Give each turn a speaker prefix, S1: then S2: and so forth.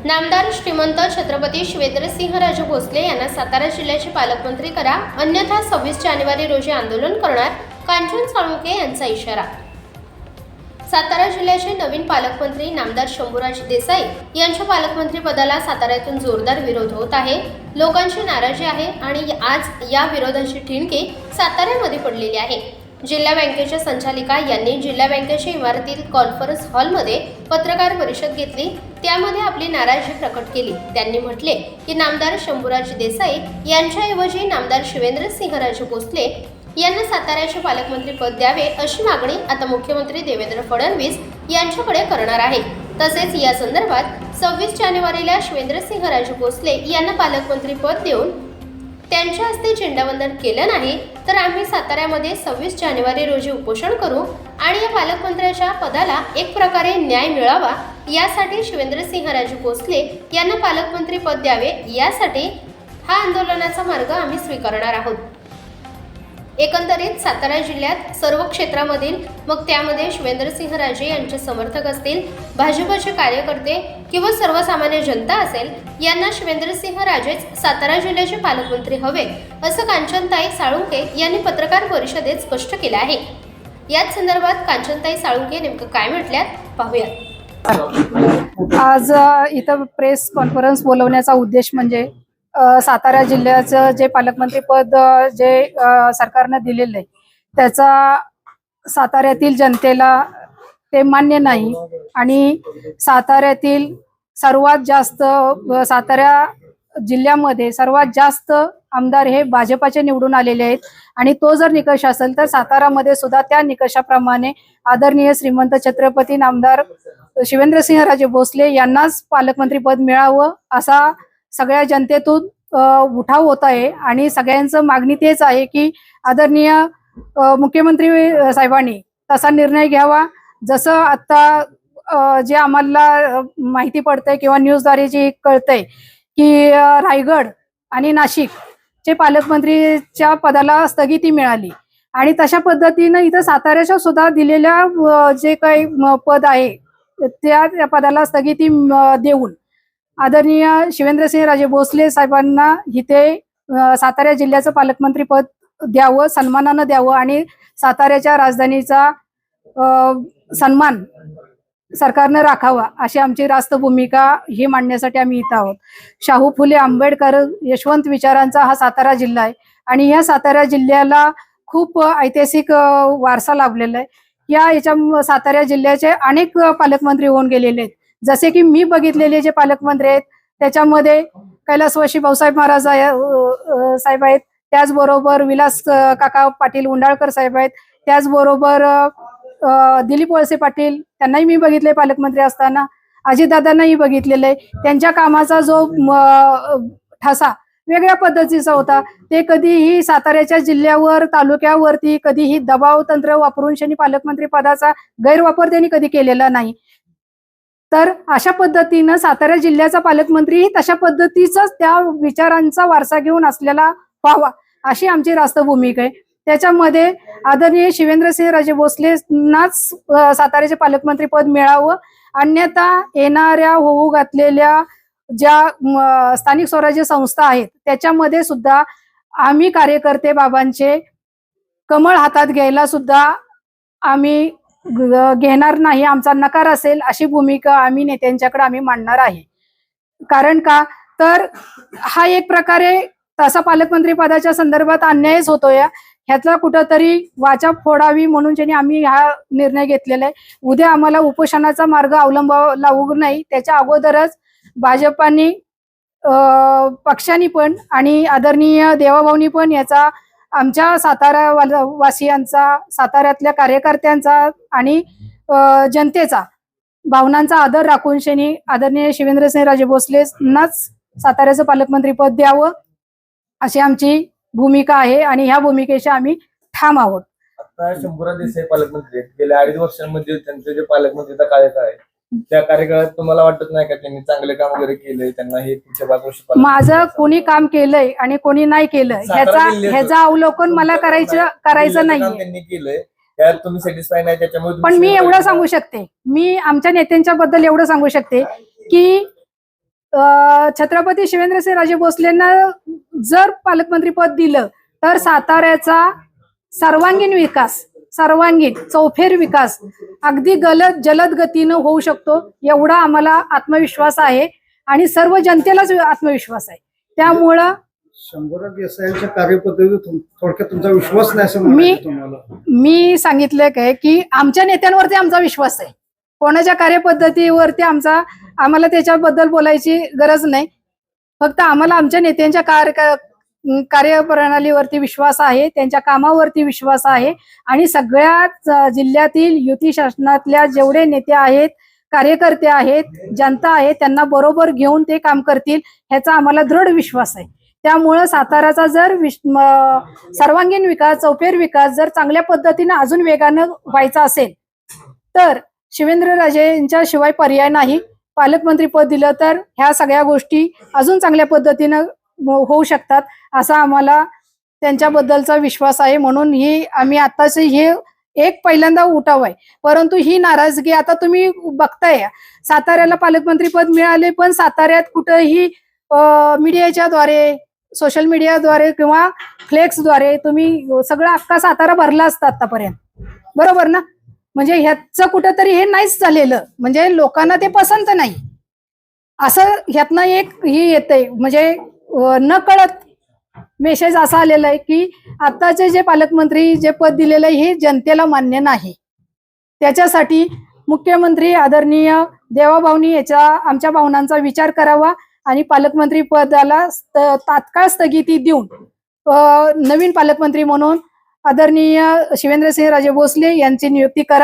S1: नामदार श्रीमंत छत्रपती शिवेंद्रसिंहराजे भोसले यांना सातारा जिल्ह्याचे पालकमंत्री करा, अन्यथा 26 जानेवारी रोजी आंदोलन करणार, कांचन साळुंखे यांचा इशारा। सातारा जिल्ह्याचे नवीन पालकमंत्री नामदार शंभूराज देसाई यांच्या पालकमंत्री पदाला साताऱ्यातून जोरदार विरोध होत आहे। लोकांची नाराजी आहे आणि आज या विरोधाची ठिणगी साताऱ्यामध्ये पडलेली आहे। जिल्हा बँकेच्या संचालिका यांनी जिल्हा बँकेच्या इमारतीत कॉन्फरन्स हॉलमध्ये पत्रकार परिषद घेतली, त्यामध्ये आपली नाराजी प्रकट केली। त्यांनी म्हटले की नामदार शंभूराज देसाई यांच्याऐवजी नामदार शिवेंद्रसिंहराजे भोसले यांना साताऱ्याचे पालकमंत्री पद द्यावे अशी मागणी आता मुख्यमंत्री देवेंद्र फडणवीस यांच्याकडे करणार आहे। तसेच या संदर्भात 26 जानेवारीला शिवेंद्रसिंहराजे भोसले यांना पालकमंत्री पद देऊन त्यांच्या हस्ते झेंडावंदन केलं नाही तर आम्ही साताऱ्यामध्ये 26 जानेवारी रोजी उपोषण करू आणि या पालकमंत्र्याच्या पदाला एक प्रकारे न्याय मिळावा यासाठी शिवेंद्रसिंहराजे भोसले यांना पालकमंत्री पद द्यावे यासाठी हा आंदोलनाचा मार्ग आम्ही स्वीकारणार आहोत। एकंदरीत सातारा जिल्ह्यात सर्व क्षेत्रामधील, मग त्यामध्ये शिवेंद्रसिंहराजे यांचे समर्थक असतील, भाजपचे कार्यकर्ते किंवा सर्वसामान्य जनता असेल, यांना शिवेंद्रसिंहराजेच सातारा जिल्ह्याचे पालकमंत्री हवे असं कांचनताई साळुंखे यांनी पत्रकार परिषदेत स्पष्ट केलं आहे। याच संदर्भात कांचनताई साळुंखे नेमकं काय म्हटल्यात पाहूयात।
S2: आज इथं प्रेस कॉन्फरन्स बोलवण्याचा उद्देश म्हणजे सातारा जिल्ह्याचं जे पालकमंत्री पद जे सरकारने दिलेलं आहे त्याचा साताऱ्यातील जनतेला ते मान्य नाही आणि साताऱ्यातील सर्वात जास्त सातारा जिल्ह्यामध्ये सर्वात जास्त आमदार हे भाजपाचे निवडून आलेले आहेत आणि तो जर निकष असेल तर सातारामध्ये सुद्धा त्या निकषाप्रमाणे आदरणीय श्रीमंत छत्रपती नामदार शिवेंद्रसिंहराजे भोसले यांनाच पालकमंत्री पद मिळावं असा सगळ्या जनतेतून उठाव होत आहे आणि सगळ्यांचं मागणी तेच आहे की आदरणीय मुख्यमंत्री साहेबांनी तसा निर्णय घ्यावा। जसं आता जे आम्हाला माहिती पडतंय किंवा न्यूजद्वारे जे कळतंय की रायगड आणि नाशिकचे पालकमंत्रीच्या पदाला स्थगिती मिळाली आणि तशा पद्धतीनं इथं साताऱ्याच्या सुद्धा दिलेल्या जे काही पद आहे त्या पदाला स्थगिती देऊन आदरणीय शिवेंद्रसिंहराजे भोसले साहेबांना इथे सातारा जिल्ह्याचं पालकमंत्री पद द्यावं, सन्मानानं द्यावं आणि साताऱ्याच्या राजधानीचा सन्मान सरकारनं राखावा अशी आमची रास्त भूमिका ही मांडण्यासाठी आम्ही इथं आहोत। शाहू फुले आंबेडकर यशवंत विचारांचा हा सातारा जिल्हा आहे आणि या सातारा जिल्ह्याला खूप ऐतिहासिक वारसा लाभलेला आहे। याच्या सातारा जिल्ह्याचे अनेक पालकमंत्री होऊन गेलेले आहेत, जसे की मी बघितलेले जे पालकमंत्री आहेत त्याच्यामध्ये कैलासवासी भाऊसाहेब महाराज साहेब आहेत, त्याचबरोबर विलास काका पाटील उंडाळकर साहेब आहेत, त्याचबरोबर दिलीप वळसे पाटील त्यांनाही मी बघितले पालकमंत्री असताना, अजितदादांनाही बघितलेलं आहे। त्यांच्या कामाचा जो ठसा वेगळ्या पद्धतीचा होता, ते कधीही साताऱ्याच्या जिल्ह्यावर तालुक्यावरती कधीही दबाव तंत्र वापरून शनी पालकमंत्री पदाचा गैरवापर त्यांनी कधी केलेला नाही। तर अशा पद्धतीनं सातारा जिल्ह्याचा पालकमंत्री तशा पद्धतीचाच त्या विचारांचा वारसा घेऊन असलेला व्हावा अशी आमची रास्त भूमिका आहे। त्याच्यामध्ये आदरणीय शिवेंद्रसिंहराजे भोसलेंनाच साताऱ्याचे पालकमंत्री पद मिळावं, अन्यथा येणाऱ्या होऊ घातलेल्या ज्या स्थानिक स्वराज्य संस्था आहेत त्याच्यामध्ये सुद्धा आम्ही कार्यकर्ते बाबांचे कमळ हातात घ्यायला सुद्धा आम्ही घेणार नाही, आमचा नकार असेल अशी भूमिका आम्ही नेत्यांच्याकडे आम्ही मांडणार आहे। कारण का तर हा एक प्रकारे तसा पालकमंत्री पदाच्या संदर्भात अन्यायच होतोय, ह्यातला कुठंतरी वाचा फोडावी म्हणून ज्यांनी आम्ही हा निर्णय घेतलेला आहे। उद्या आम्हाला उपोषणाचा मार्ग अवलंबावा लागू नाही, त्याच्या अगोदरच भाजपाने पक्षांनी पण आणि आदरणीय देवाभाऊनी पण याचा आमच्या सातारा वासियांचा, साताऱ्यातल्या कार्यकर्त्यांचा आणि जनतेचा भावनांचा आदर राखून शनी आदरणीय शिवेंद्रसिंहराजे भोसलेंनाच साताऱ्याचं पालकमंत्री पद द्यावं अशी आमची भूमिका आहे आणि ह्या भूमिकेशी आम्ही ठाम आहोत।
S3: आता शंभूराज देसाई पालकमंत्री आहेत, गेल्या 2.5 वर्षांमध्ये त्यांचे जे पालकमंत्रीचा कार्यकाळ आहे त्या कार्यकाळात तुम्हाला वाटत नाही का त्यांनी चांगले काम वगैरे केलंय, त्यांना हे पुढच्या 5 वर्ष
S2: माझं कोणी काम केलंय आणि कोणी नाही केलं ह्याचा अवलोकन मला करायचं नाही।
S3: त्यांनी केलंय त्यात तुम्ही सॅटिस्फाय नाही, त्याच्यामुळे
S2: पण मी एवढं सांगू शकते, मी आमच्या नेत्यांच्या बद्दल एवढं सांगू शकते की छत्रपती शिवेंद्रसिंहराजे भोसलेंना जर पालकमंत्रीपद दिलं तर साताऱ्याचा सर्वांगीण चौफेर विकास अगदी जलद गतीनं होऊ शकतो, एवढा आम्हाला आत्मविश्वास आहे आणि सर्व जनतेलाच आत्मविश्वास आहे. त्यामुळं
S4: शंभूराज देसाईंच्या कार्यपद्धतीतून थोडक्यात तुमचा विश्वास नाही असं म्हणायचं तुम्हाला?
S2: मी सांगितलं काय की आमच्या नेत्यांवरती आमचा विश्वास आहे, कोणाच्या कार्यपद्धतीवरती आम्हाला त्याच्याबद्दल बोलायची गरज नाही. फक्त आम्हाला आमच्या नेत्यांच्या कार्यप्रणालीवरती विश्वास आहे, त्यांच्या कामावरती विश्वास आहे आणि सगळ्या जिल्ह्यातील युती शासनातल्या जेवढे नेते आहेत, कार्यकर्ते आहेत, जनता आहे, त्यांना बरोबर घेऊन ते काम करतील ह्याचा आम्हाला दृढ विश्वास आहे. त्यामुळं साताराचा जर सर्वांगीण विकास, चौफेर विकास जर चांगल्या पद्धतीने अजून वेगानं व्हायचा असेल तर शिवेंद्रराजेंच्या शिवाय पर्याय नाही. पालकमंत्रीपद दिलं तर ह्या सगळ्या गोष्टी अजून चांगल्या पद्धतीनं होऊ शकतात असा आम्हाला त्यांच्याबद्दलचा विश्वास आहे. म्हणून आम्ही आताच हे एक पहिल्यांदा उठाव आहे, परंतु ही नाराजगी आता तुम्ही बघताय. साताऱ्याला पालकमंत्रीपद मिळाले पण साताऱ्यात कुठेही मीडियाच्या द्वारे, सोशल मीडियाद्वारे किंवा फ्लेक्सद्वारे तुम्ही सगळं अख्खा सातारा भरला असता आतापर्यंत, बरोबर ना? म्हणजे ह्याचं कुठंतरी हे नाहीच झालेलं, म्हणजे लोकांना ते पसंत नाही असं ह्यातनं एक ही येतंय. म्हणजे न कळत मेसेज असा आलेला आहे की आताचे जे पालकमंत्री जे पद दिलेलं आहे हे जनतेला मान्य नाही. त्याच्यासाठी मुख्यमंत्री आदरणीय देवाभाऊनी आमच्या भावनांचा विचार करावा आणि पालकमंत्री पदाला तात्काळ स्थगिती देऊन नवीन पालकमंत्री म्हणून आदरणीय शिवेंद्रसिंहराजे भोसले यांची नियुक्ती करावी.